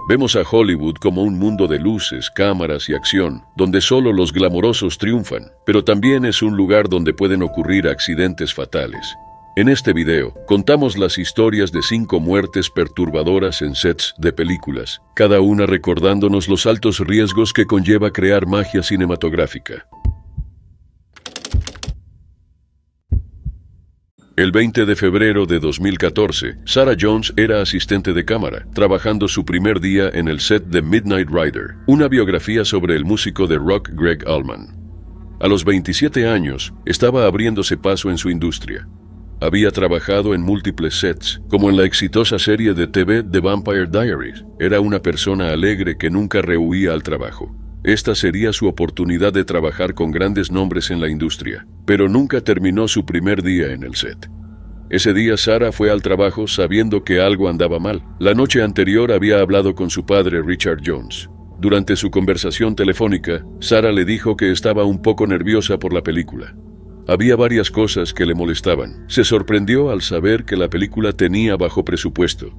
Vemos a Hollywood como un mundo de luces, cámaras y acción, donde solo los glamorosos triunfan, pero también es un lugar donde pueden ocurrir accidentes fatales. En este video, contamos las historias de 5 muertes perturbadoras en sets de películas, cada una recordándonos los altos riesgos que conlleva crear magia cinematográfica. El 20 de febrero de 2014, Sarah Jones era asistente de cámara, trabajando su primer día en el set de Midnight Rider, una biografía sobre el músico de rock Gregg Allman. A los 27 años, estaba abriéndose paso en su industria. Había trabajado en múltiples sets, como en la exitosa serie de TV The Vampire Diaries. Era una persona alegre que nunca rehuía al trabajo. Esta sería su oportunidad de trabajar con grandes nombres en la industria, pero nunca terminó su primer día en el set. Ese día Sarah fue al trabajo sabiendo que algo andaba mal. La noche anterior había hablado con su padre Richard Jones. Durante su conversación telefónica, Sarah le dijo que estaba un poco nerviosa por la película. Había varias cosas que le molestaban. Se sorprendió al saber que la película tenía bajo presupuesto,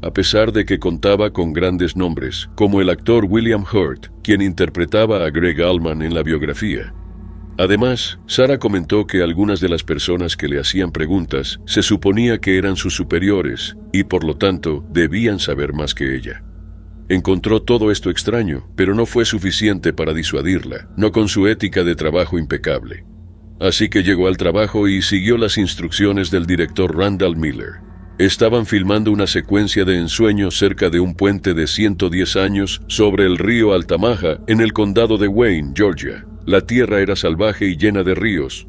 a pesar de que contaba con grandes nombres, como el actor William Hurt, quien interpretaba a Gregg Allman en la biografía. Además, Sarah comentó que algunas de las personas que le hacían preguntas se suponía que eran sus superiores y, por lo tanto, debían saber más que ella. Encontró todo esto extraño, pero no fue suficiente para disuadirla, no con su ética de trabajo impecable. Así que llegó al trabajo y siguió las instrucciones del director Randall Miller. Estaban filmando una secuencia de ensueño cerca de un puente de 110 años sobre el río Altamaha en el condado de Wayne, Georgia. La tierra era salvaje y llena de ríos.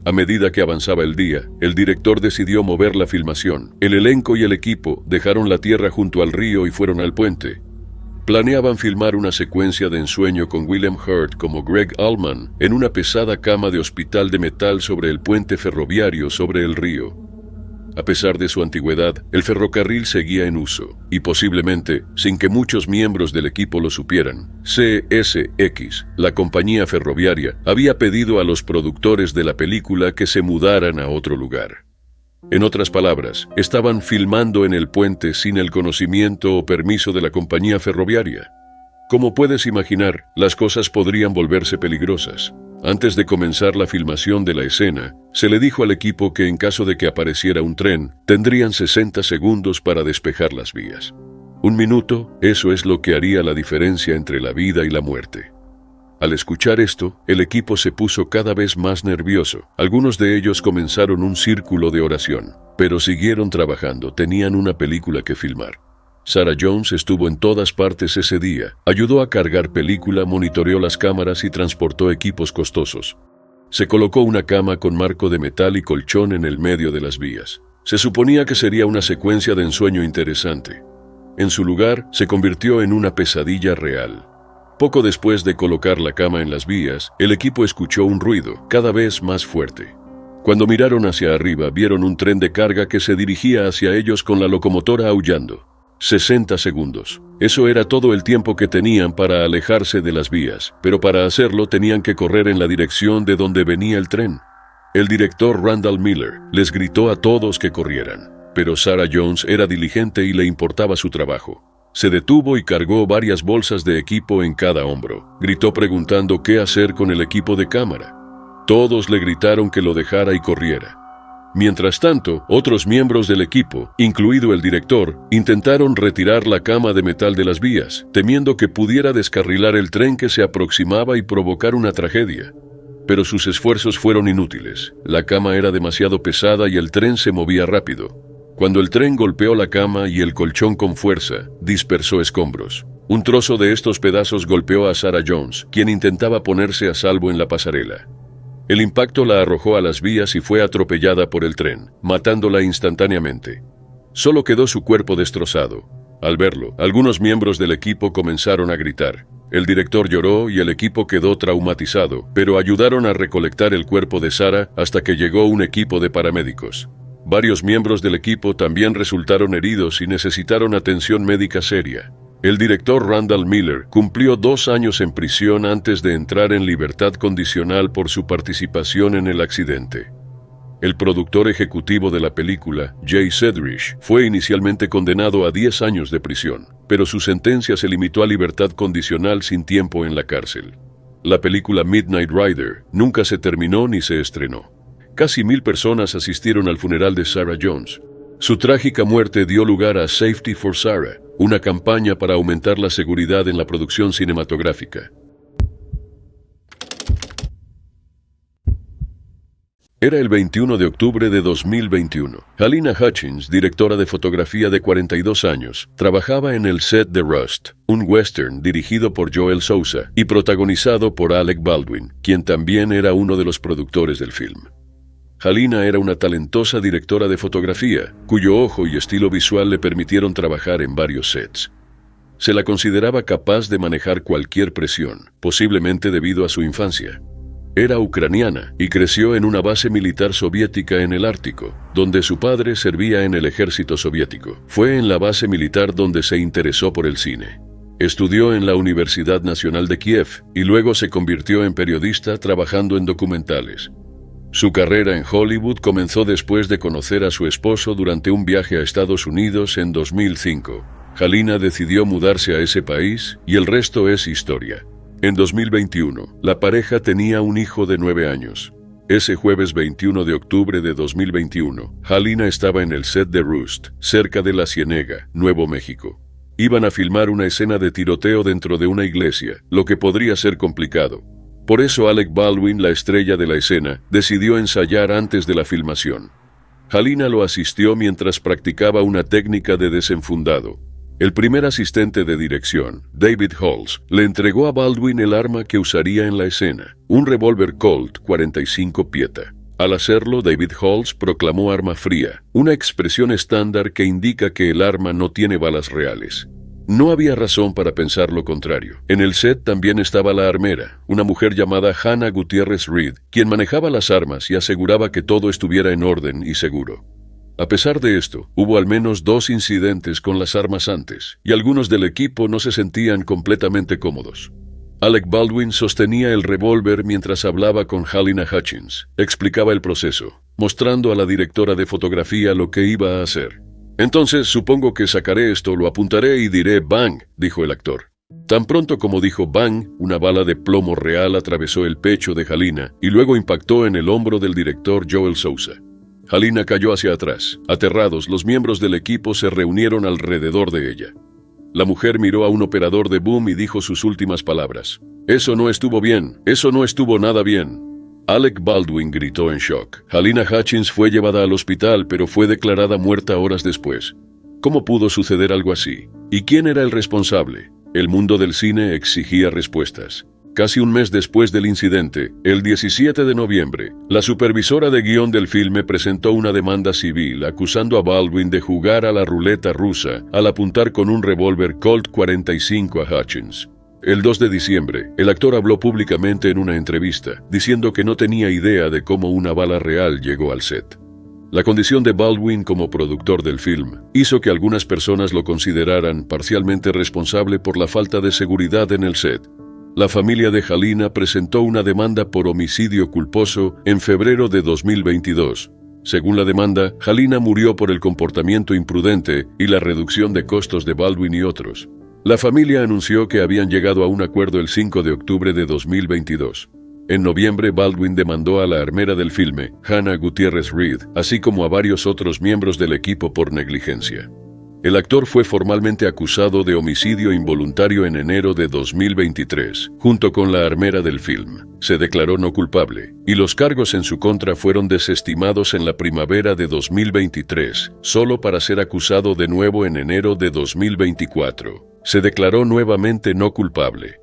A medida que avanzaba el día, el director decidió mover la filmación. El elenco y el equipo dejaron la tierra junto al río y fueron al puente. Planeaban filmar una secuencia de ensueño con William Hurt como Gregg Allman en una pesada cama de hospital de metal sobre el puente ferroviario sobre el río. A pesar de su antigüedad, el ferrocarril seguía en uso, y posiblemente, sin que muchos miembros del equipo lo supieran, CSX, la compañía ferroviaria, había pedido a los productores de la película que se mudaran a otro lugar. En otras palabras, estaban filmando en el puente sin el conocimiento o permiso de la compañía ferroviaria. Como puedes imaginar, las cosas podrían volverse peligrosas. Antes de comenzar la filmación de la escena, se le dijo al equipo que en caso de que apareciera un tren, tendrían 60 segundos para despejar las vías. 1 minuto, eso es lo que haría la diferencia entre la vida y la muerte. Al escuchar esto, el equipo se puso cada vez más nervioso. Algunos de ellos comenzaron un círculo de oración, pero siguieron trabajando, tenían una película que filmar. Sarah Jones estuvo en todas partes ese día, ayudó a cargar película, monitoreó las cámaras y transportó equipos costosos. Se colocó una cama con marco de metal y colchón en el medio de las vías. Se suponía que sería una secuencia de ensueño interesante. En su lugar, se convirtió en una pesadilla real. Poco después de colocar la cama en las vías, el equipo escuchó un ruido, cada vez más fuerte. Cuando miraron hacia arriba, vieron un tren de carga que se dirigía hacia ellos con la locomotora aullando. 60 segundos. Eso era todo el tiempo que tenían para alejarse de las vías, pero para hacerlo tenían que correr en la dirección de donde venía el tren. El director Randall Miller les gritó a todos que corrieran, pero Sarah Jones era diligente y le importaba su trabajo. Se detuvo y cargó varias bolsas de equipo en cada hombro. Gritó preguntando qué hacer con el equipo de cámara. Todos le gritaron que lo dejara y corriera. Mientras tanto, otros miembros del equipo, incluido el director, intentaron retirar la cama de metal de las vías, temiendo que pudiera descarrilar el tren que se aproximaba y provocar una tragedia. Pero sus esfuerzos fueron inútiles. La cama era demasiado pesada y el tren se movía rápido. Cuando el tren golpeó la cama y el colchón con fuerza, dispersó escombros. Un trozo de estos pedazos golpeó a Sarah Jones, quien intentaba ponerse a salvo en la pasarela. El impacto la arrojó a las vías y fue atropellada por el tren, matándola instantáneamente. Solo quedó su cuerpo destrozado. Al verlo, algunos miembros del equipo comenzaron a gritar. El director lloró y el equipo quedó traumatizado, pero ayudaron a recolectar el cuerpo de Sarah hasta que llegó un equipo de paramédicos. Varios miembros del equipo también resultaron heridos y necesitaron atención médica seria. El director Randall Miller cumplió 2 años en prisión antes de entrar en libertad condicional por su participación en el accidente. El productor ejecutivo de la película, Jay Sedrich, fue inicialmente condenado a 10 años de prisión, pero su sentencia se limitó a libertad condicional sin tiempo en la cárcel. La película Midnight Rider nunca se terminó ni se estrenó. Casi 1000 personas asistieron al funeral de Sarah Jones. Su trágica muerte dio lugar a Safety for Sarah, una campaña para aumentar la seguridad en la producción cinematográfica. Era el 21 de octubre de 2021. Halyna Hutchins, directora de fotografía de 42 años, trabajaba en el set de Rust, un western dirigido por Joel Souza y protagonizado por Alec Baldwin, quien también era uno de los productores del film. Halyna era una talentosa directora de fotografía, cuyo ojo y estilo visual le permitieron trabajar en varios sets. Se la consideraba capaz de manejar cualquier presión, posiblemente debido a su infancia. Era ucraniana y creció en una base militar soviética en el Ártico, donde su padre servía en el ejército soviético. Fue en la base militar donde se interesó por el cine. Estudió en la Universidad Nacional de Kiev y luego se convirtió en periodista trabajando en documentales. Su carrera en Hollywood comenzó después de conocer a su esposo durante un viaje a Estados Unidos en 2005. Halyna decidió mudarse a ese país y el resto es historia. En 2021, la pareja tenía un hijo de 9 años. Ese jueves 21 de octubre de 2021, Halyna estaba en el set de Rust, cerca de La Ciénega, Nuevo México. Iban a filmar una escena de tiroteo dentro de una iglesia, lo que podría ser complicado. Por eso Alec Baldwin, la estrella de la escena, decidió ensayar antes de la filmación. Halyna lo asistió mientras practicaba una técnica de desenfundado. El primer asistente de dirección, David Halls, le entregó a Baldwin el arma que usaría en la escena, un revólver Colt 45 Pieta. Al hacerlo, David Halls proclamó arma fría, una expresión estándar que indica que el arma no tiene balas reales. No había razón para pensar lo contrario. En el set también estaba la armera, una mujer llamada Hannah Gutierrez Reed, quien manejaba las armas y aseguraba que todo estuviera en orden y seguro. A pesar de esto, hubo al menos 2 incidentes con las armas antes, y algunos del equipo no se sentían completamente cómodos. Alec Baldwin sostenía el revólver mientras hablaba con Halyna Hutchins. Explicaba el proceso, mostrando a la directora de fotografía lo que iba a hacer. «Entonces, supongo que sacaré esto, lo apuntaré y diré bang», dijo el actor. Tan pronto como dijo bang, una bala de plomo real atravesó el pecho de Halyna y luego impactó en el hombro del director Joel Souza. Halyna cayó hacia atrás. Aterrados, los miembros del equipo se reunieron alrededor de ella. La mujer miró a un operador de boom y dijo sus últimas palabras. «Eso no estuvo bien. Eso no estuvo nada bien». Alec Baldwin gritó en shock. Halyna Hutchins fue llevada al hospital, pero fue declarada muerta horas después. ¿Cómo pudo suceder algo así? ¿Y quién era el responsable? El mundo del cine exigía respuestas. Casi un mes después del incidente, el 17 de noviembre, la supervisora de guión del filme presentó una demanda civil acusando a Baldwin de jugar a la ruleta rusa al apuntar con un revólver Colt 45 a Hutchins. El 2 de diciembre, el actor habló públicamente en una entrevista, diciendo que no tenía idea de cómo una bala real llegó al set. La condición de Baldwin como productor del film hizo que algunas personas lo consideraran parcialmente responsable por la falta de seguridad en el set. La familia de Halyna presentó una demanda por homicidio culposo en febrero de 2022. Según la demanda, Halyna murió por el comportamiento imprudente y la reducción de costos de Baldwin y otros. La familia anunció que habían llegado a un acuerdo el 5 de octubre de 2022. En noviembre, Baldwin demandó a la armera del filme, Hannah Gutierrez Reed, así como a varios otros miembros del equipo por negligencia. El actor fue formalmente acusado de homicidio involuntario en enero de 2023, junto con la armera del film. Se declaró no culpable, y los cargos en su contra fueron desestimados en la primavera de 2023, solo para ser acusado de nuevo en enero de 2024. Se declaró nuevamente no culpable.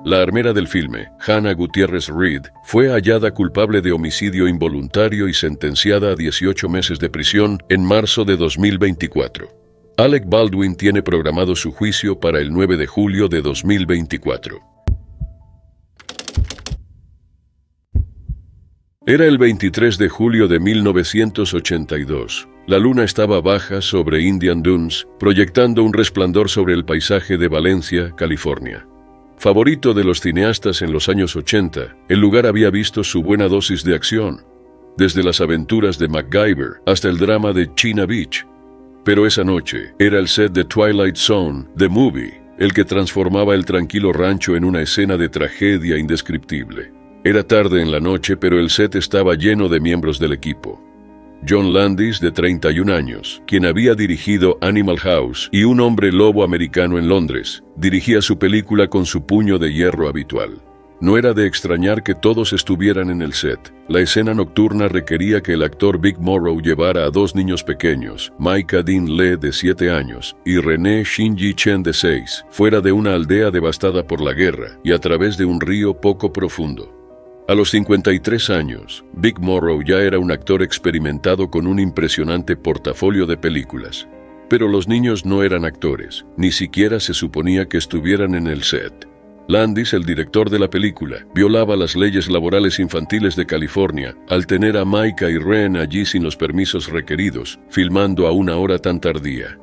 La armera del filme, Hannah Gutierrez Reed, fue hallada culpable de homicidio involuntario y sentenciada a 18 meses de prisión en marzo de 2024. Alec Baldwin tiene programado su juicio para el 9 de julio de 2024. Era el 23 de julio de 1982. La luna estaba baja sobre Indian Dunes, proyectando un resplandor sobre el paisaje de Valencia, California. Favorito de los cineastas en los años 80, el lugar había visto su buena dosis de acción. desde las aventuras de MacGyver hasta el drama de China Beach. Pero esa noche era el set de Twilight Zone, The Movie, el que transformaba el tranquilo rancho en una escena de tragedia indescriptible. Era tarde en la noche, pero el set estaba lleno de miembros del equipo. John Landis, de 31 años, quien había dirigido Animal House y Un hombre lobo americano en Londres, dirigía su película con su puño de hierro habitual. No era de extrañar que todos estuvieran en el set. La escena nocturna requería que el actor Vic Morrow llevara a dos niños pequeños, Micah Dean Lee, de 7 años, y René Shinji Chen, de 6, fuera de una aldea devastada por la guerra y a través de un río poco profundo. A los 53 años, Vic Morrow ya era un actor experimentado con un impresionante portafolio de películas. Pero los niños no eran actores, ni siquiera se suponía que estuvieran en el set. Landis, el director de la película, violaba las leyes laborales infantiles de California al tener a Micah y Ren allí sin los permisos requeridos, filmando a una hora tan tardía.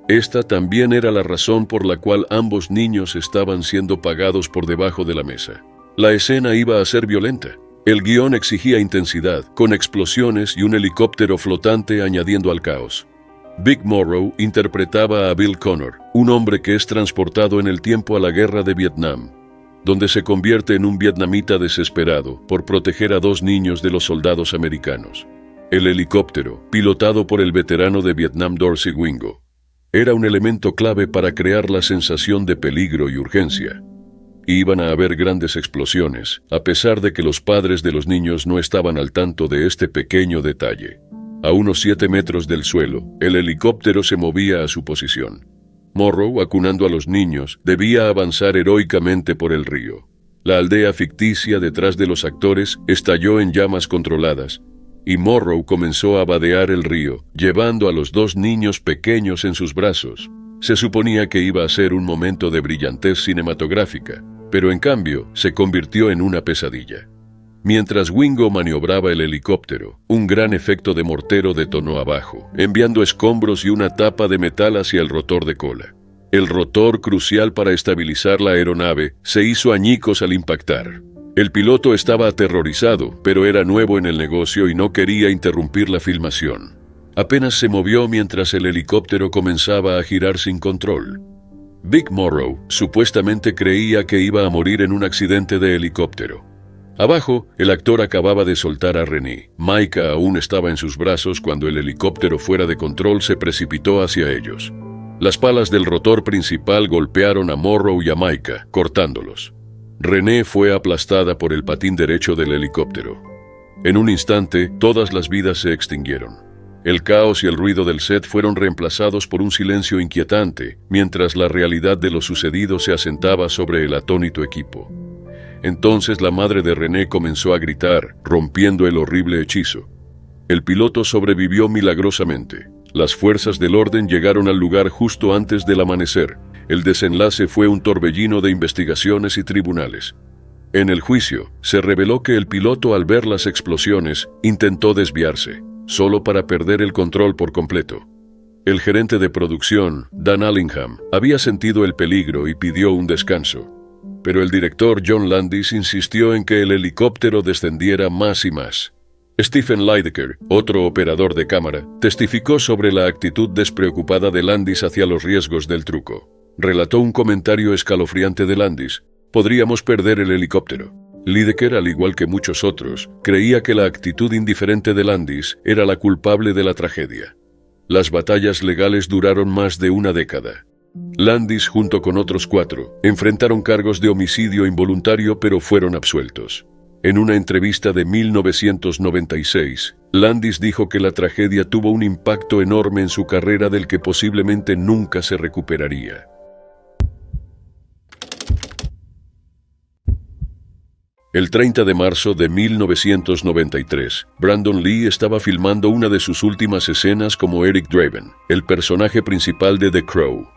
Esta también era la razón por la cual ambos niños estaban siendo pagados por debajo de la mesa. La escena iba a ser violenta. El guión exigía intensidad, con explosiones y un helicóptero flotante añadiendo al caos. Vic Morrow interpretaba a Bill Connor, un hombre que es transportado en el tiempo a la guerra de Vietnam, donde se convierte en un vietnamita desesperado por proteger a dos niños de los soldados americanos. El helicóptero, pilotado por el veterano de Vietnam Dorsey Wingo, era un elemento clave para crear la sensación de peligro y urgencia. Iban a haber grandes explosiones, a pesar de que los padres de los niños no estaban al tanto de este pequeño detalle. A unos 7 metros del suelo, el helicóptero se movía a su posición. Morrow, acunando a los niños, debía avanzar heroicamente por el río. La aldea ficticia detrás de los actores estalló en llamas controladas, y Morrow comenzó a vadear el río, llevando a los dos niños pequeños en sus brazos. Se suponía que iba a ser un momento de brillantez cinematográfica, pero en cambio se convirtió en una pesadilla. Mientras Wingo maniobraba el helicóptero, un gran efecto de mortero detonó abajo, enviando escombros y una tapa de metal hacia el rotor de cola. El rotor, crucial para estabilizar la aeronave, se hizo añicos al impactar. El piloto estaba aterrorizado, pero era nuevo en el negocio y no quería interrumpir la filmación. Apenas se movió mientras el helicóptero comenzaba a girar sin control. Vic Morrow supuestamente creía que iba a morir en un accidente de helicóptero. Abajo, el actor acababa de soltar a René. Micah aún estaba en sus brazos cuando el helicóptero fuera de control se precipitó hacia ellos. Las palas del rotor principal golpearon a Morrow y a Micah, cortándolos. René fue aplastada por el patín derecho del helicóptero. En un instante, todas las vidas se extinguieron. El caos y el ruido del set fueron reemplazados por un silencio inquietante, mientras la realidad de lo sucedido se asentaba sobre el atónito equipo. Entonces la madre de René comenzó a gritar, rompiendo el horrible hechizo. El piloto sobrevivió milagrosamente. Las fuerzas del orden llegaron al lugar justo antes del amanecer. El desenlace fue un torbellino de investigaciones y tribunales. En el juicio, se reveló que el piloto, al ver las explosiones, intentó desviarse, solo para perder el control por completo. El gerente de producción, Dan Allingham, había sentido el peligro y pidió un descanso. Pero el director John Landis insistió en que el helicóptero descendiera más y más. Stephen Lydecker, otro operador de cámara, testificó sobre la actitud despreocupada de Landis hacia los riesgos del truco. Relató un comentario escalofriante de Landis: «Podríamos perder el helicóptero». Lydecker, al igual que muchos otros, creía que la actitud indiferente de Landis era la culpable de la tragedia. Las batallas legales duraron más de una década. Landis, junto con otros 4, enfrentaron cargos de homicidio involuntario, pero fueron absueltos. En una entrevista de 1996, Landis dijo que la tragedia tuvo un impacto enorme en su carrera del que posiblemente nunca se recuperaría. El 30 de marzo de 1993, Brandon Lee estaba filmando una de sus últimas escenas como Eric Draven, el personaje principal de The Crow.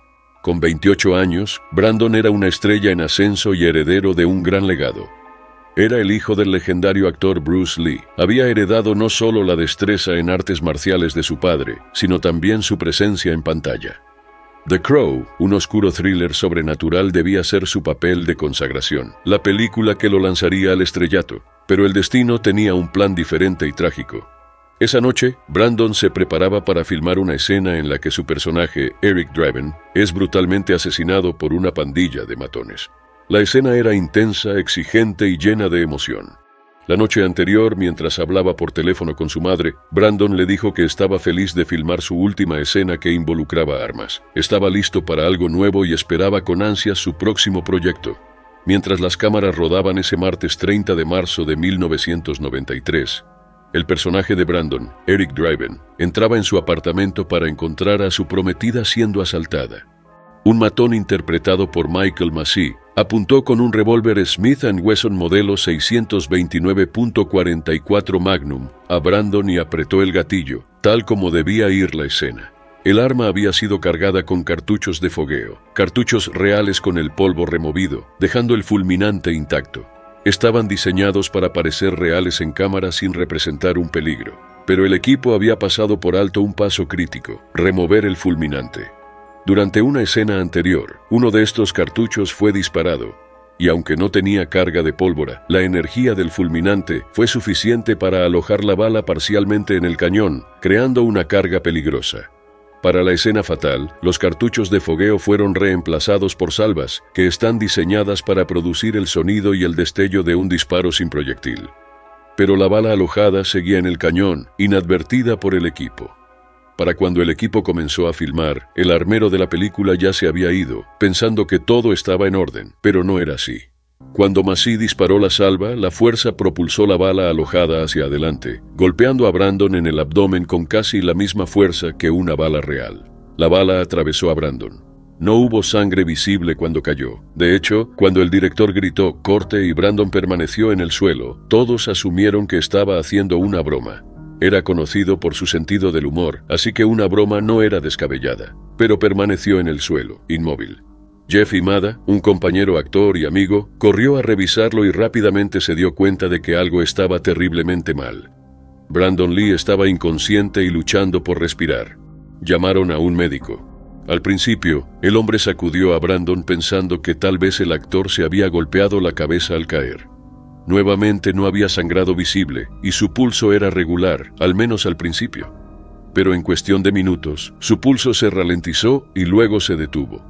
Con 28 años, Brandon era una estrella en ascenso y heredero de un gran legado. Era el hijo del legendario actor Bruce Lee. Había heredado no solo la destreza en artes marciales de su padre, sino también su presencia en pantalla. The Crow, un oscuro thriller sobrenatural, debía ser su papel de consagración, la película que lo lanzaría al estrellato. Pero el destino tenía un plan diferente y trágico. Esa noche, Brandon se preparaba para filmar una escena en la que su personaje, Eric Draven, es brutalmente asesinado por una pandilla de matones. La escena era intensa, exigente y llena de emoción. La noche anterior, mientras hablaba por teléfono con su madre, Brandon le dijo que estaba feliz de filmar su última escena que involucraba armas. Estaba listo para algo nuevo y esperaba con ansias su próximo proyecto. Mientras las cámaras rodaban ese martes 30 de marzo de 1993, el personaje de Brandon, Eric Draven, entraba en su apartamento para encontrar a su prometida siendo asaltada. Un matón interpretado por Michael Massee apuntó con un revólver Smith & Wesson modelo 629.44 Magnum a Brandon y apretó el gatillo, tal como debía ir la escena. El arma había sido cargada con cartuchos de fogueo, cartuchos reales con el polvo removido, dejando el fulminante intacto. Estaban diseñados para parecer reales en cámara sin representar un peligro, pero el equipo había pasado por alto un paso crítico: remover el fulminante. Durante una escena anterior, uno de estos cartuchos fue disparado, y aunque no tenía carga de pólvora, la energía del fulminante fue suficiente para alojar la bala parcialmente en el cañón, creando una carga peligrosa. Para la escena fatal, los cartuchos de fogueo fueron reemplazados por salvas, que están diseñadas para producir el sonido y el destello de un disparo sin proyectil. Pero la bala alojada seguía en el cañón, inadvertida por el equipo. Para cuando el equipo comenzó a filmar, el armero de la película ya se había ido, pensando que todo estaba en orden, pero no era así. Cuando Massee disparó la salva, la fuerza propulsó la bala alojada hacia adelante, golpeando a Brandon en el abdomen con casi la misma fuerza que una bala real. La bala atravesó a Brandon. No hubo sangre visible cuando cayó. De hecho, cuando el director gritó "corte" y Brandon permaneció en el suelo, todos asumieron que estaba haciendo una broma. Era conocido por su sentido del humor, así que una broma no era descabellada, pero permaneció en el suelo, inmóvil. Jeff Imada, un compañero actor y amigo, corrió a revisarlo y rápidamente se dio cuenta de que algo estaba terriblemente mal. Brandon Lee estaba inconsciente y luchando por respirar. Llamaron a un médico. Al principio, el hombre sacudió a Brandon pensando que tal vez el actor se había golpeado la cabeza al caer. Nuevamente no había sangrado visible y su pulso era regular, al menos al principio. Pero en cuestión de minutos, su pulso se ralentizó y luego se detuvo.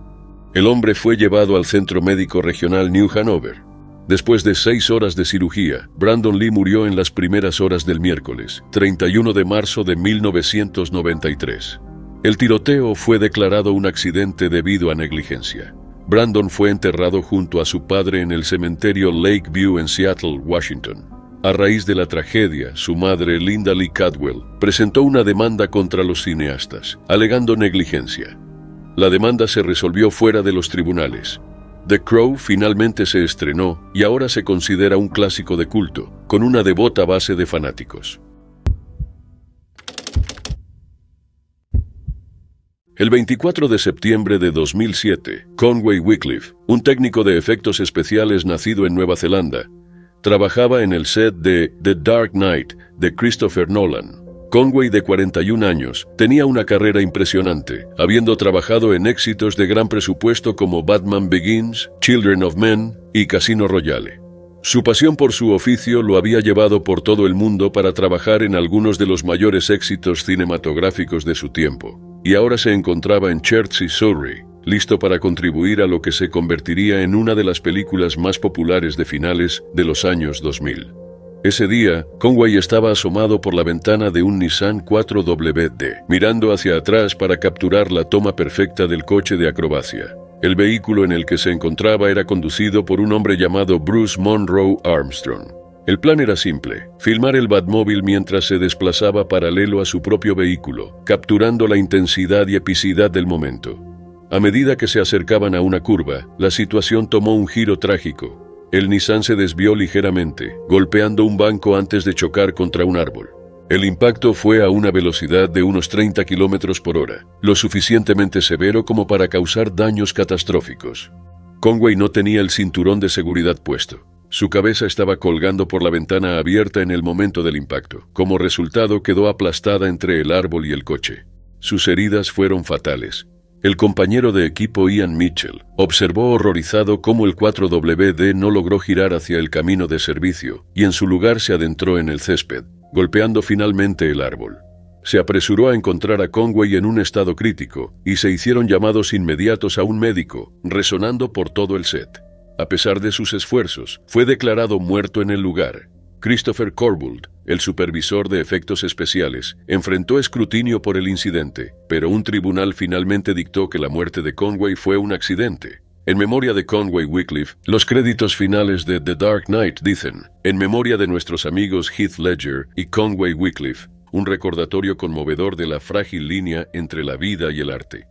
El hombre fue llevado al Centro Médico Regional New Hanover. Después de 6 horas de cirugía, Brandon Lee murió en las primeras horas del miércoles, 31 de marzo de 1993. El tiroteo fue declarado un accidente debido a negligencia. Brandon fue enterrado junto a su padre en el cementerio Lakeview en Seattle, Washington. A raíz de la tragedia, su madre, Linda Lee Cadwell, presentó una demanda contra los cineastas, alegando negligencia. La demanda se resolvió fuera de los tribunales. The Crow finalmente se estrenó y ahora se considera un clásico de culto, con una devota base de fanáticos. El 24 de septiembre de 2007, Conway Wycliffe, un técnico de efectos especiales nacido en Nueva Zelanda, trabajaba en el set de The Dark Knight de Christopher Nolan. Conway, de 41 años, tenía una carrera impresionante, habiendo trabajado en éxitos de gran presupuesto como Batman Begins, Children of Men y Casino Royale. Su pasión por su oficio lo había llevado por todo el mundo para trabajar en algunos de los mayores éxitos cinematográficos de su tiempo, y ahora se encontraba en Chertsey, Surrey, listo para contribuir a lo que se convertiría en una de las películas más populares de finales de los años 2000. Ese día, Conway estaba asomado por la ventana de un Nissan 4WD, mirando hacia atrás para capturar la toma perfecta del coche de acrobacia. El vehículo en el que se encontraba era conducido por un hombre llamado Bruce Monroe Armstrong. El plan era simple: filmar el Batmóvil mientras se desplazaba paralelo a su propio vehículo, capturando la intensidad y epicidad del momento. A medida que se acercaban a una curva, la situación tomó un giro trágico. El Nissan se desvió ligeramente, golpeando un banco antes de chocar contra un árbol. El impacto fue a una velocidad de unos 30 km por hora, lo suficientemente severo como para causar daños catastróficos. Conway no tenía el cinturón de seguridad puesto. Su cabeza estaba colgando por la ventana abierta en el momento del impacto. Como resultado, quedó aplastada entre el árbol y el coche. Sus heridas fueron fatales. El compañero de equipo Ian Mitchell observó horrorizado cómo el 4WD no logró girar hacia el camino de servicio y en su lugar se adentró en el césped, golpeando finalmente el árbol. Se apresuró a encontrar a Conway en un estado crítico y se hicieron llamados inmediatos a un médico, resonando por todo el set. A pesar de sus esfuerzos, fue declarado muerto en el lugar. Christopher Corbould, el supervisor de efectos especiales, enfrentó escrutinio por el incidente, pero un tribunal finalmente dictó que la muerte de Conway fue un accidente. En memoria de Conway Wycliffe, los créditos finales de The Dark Knight dicen: en memoria de nuestros amigos Heath Ledger y Conway Wycliffe, un recordatorio conmovedor de la frágil línea entre la vida y el arte.